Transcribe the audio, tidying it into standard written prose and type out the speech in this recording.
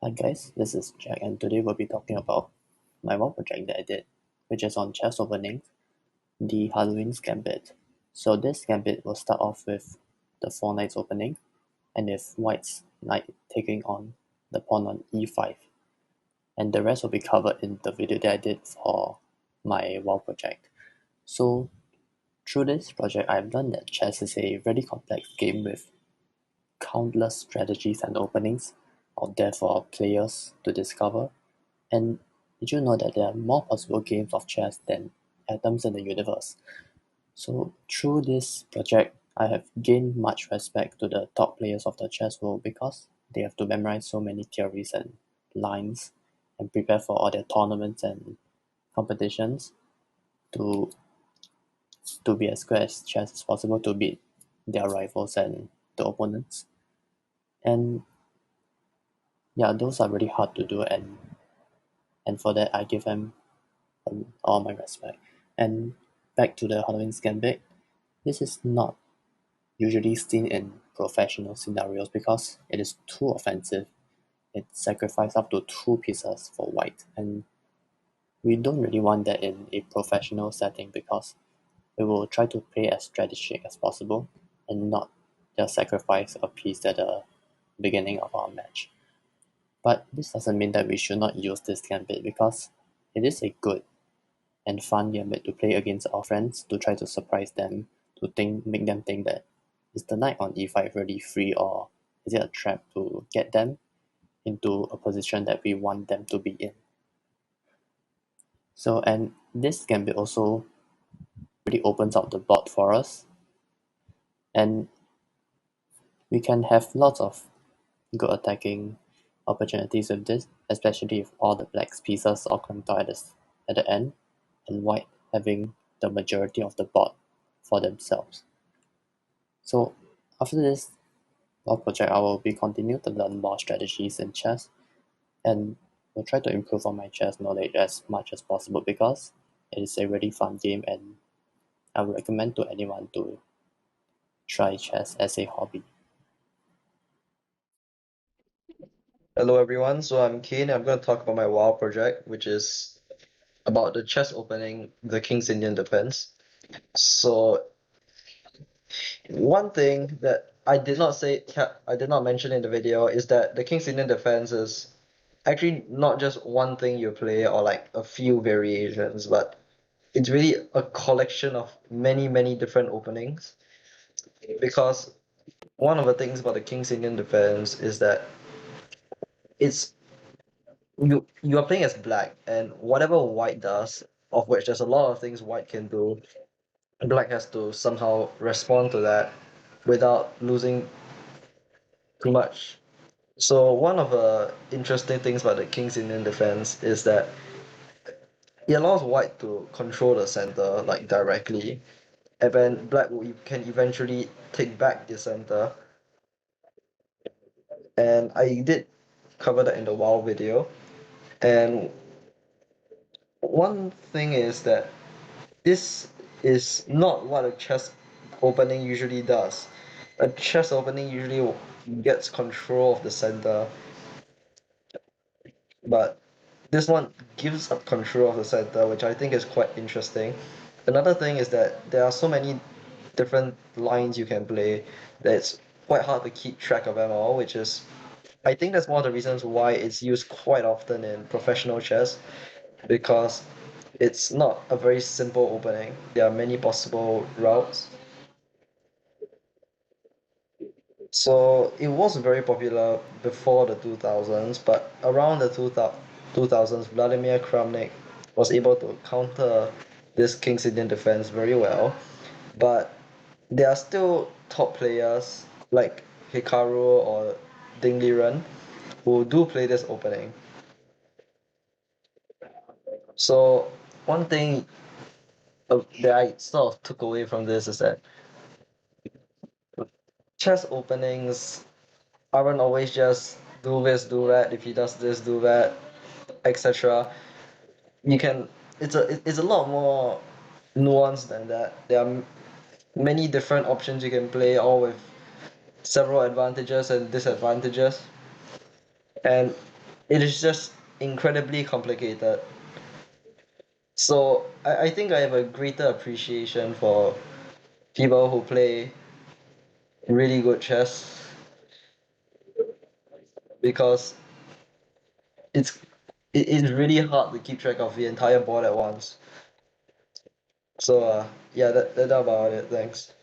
Hi guys, this is Jack and today we'll be talking about my one project that I did, which is on chess opening, the Halloween's Gambit. So this gambit will start off with the 4 knights opening, and if white's knight taking on the pawn on e5. And the rest will be covered in the video that I did for my WoW project. So through this project I've learned that chess is a very complex game with countless strategies and openings out there for players to discover. And did you know that there are more possible games of chess than atoms in the universe? So through this project, I have gained much respect to the top players of the chess world because they have to memorize so many theories and lines and prepare for all their tournaments and competitions to be as good as chess as possible to beat their rivals and the opponents. And yeah, those are really hard to do, and for that I give them all my respect. And back to the Halloween Gambit, this is not usually seen in professional scenarios because it is too offensive. It sacrifices up to 2 pieces for white, and we don't really want that in a professional setting because we will try to play as strategic as possible and not just sacrifice a piece at the beginning of our match. But this doesn't mean that we should not use this gambit because it is a good and fun gambit to play against our friends to try to surprise them, make them think that is the knight on e5 really free, or is it a trap to get them into a position that we want them to be in. So, and this gambit also really opens up the board for us, and we can have lots of good attacking opportunities with this, especially if all the black pieces are clamped out at the end, and white having the majority of the board for themselves. So after this project, I will be continue to learn more strategies in chess, and will try to improve on my chess knowledge as much as possible because it is a really fun game, and I would recommend to anyone to try chess as a hobby. Hello everyone, so I'm Kane. I'm going to talk about my WoW project, which is about the chess opening, the King's Indian Defense. So one thing that I did not mention in the video is that the King's Indian Defense is actually not just one thing you play or like a few variations, but it's really a collection of many different openings. Because one of the things about the King's Indian Defense is that it's you are playing as black, and whatever white does, of which there's a lot of things white can do, black has to somehow respond to that without losing too much. So one of the interesting things about the King's Indian Defense is that it allows white to control the center like directly, and then can eventually take back the center. And I did cover that in the WoW video. And one thing is that this is not what a chess opening usually does. A chess opening usually gets control of the center, but this one gives up control of the center, which I think is quite interesting. Another thing is that there are so many different lines you can play that it's quite hard to keep track of them all, which is I think that's one of the reasons why it's used quite often in professional chess, because it's not a very simple opening. There are many possible routes. So it was very popular before the 2000s, but around the 2000s, Vladimir Kramnik was able to counter this King's Indian defense very well. But there are still top players like Hikaru or Ding Liren who do play this opening. So one thing that I sort of took away from this is that chess openings aren't always just do this, do that. If he does this, do that, etc. You can. It's a lot more nuanced than that. There are many different options you can play, all with several advantages and disadvantages. And it is just incredibly complicated. So I think I have a greater appreciation for people who play really good chess because it's it's really hard to keep track of the entire board at once. So yeah, that about it. Thanks.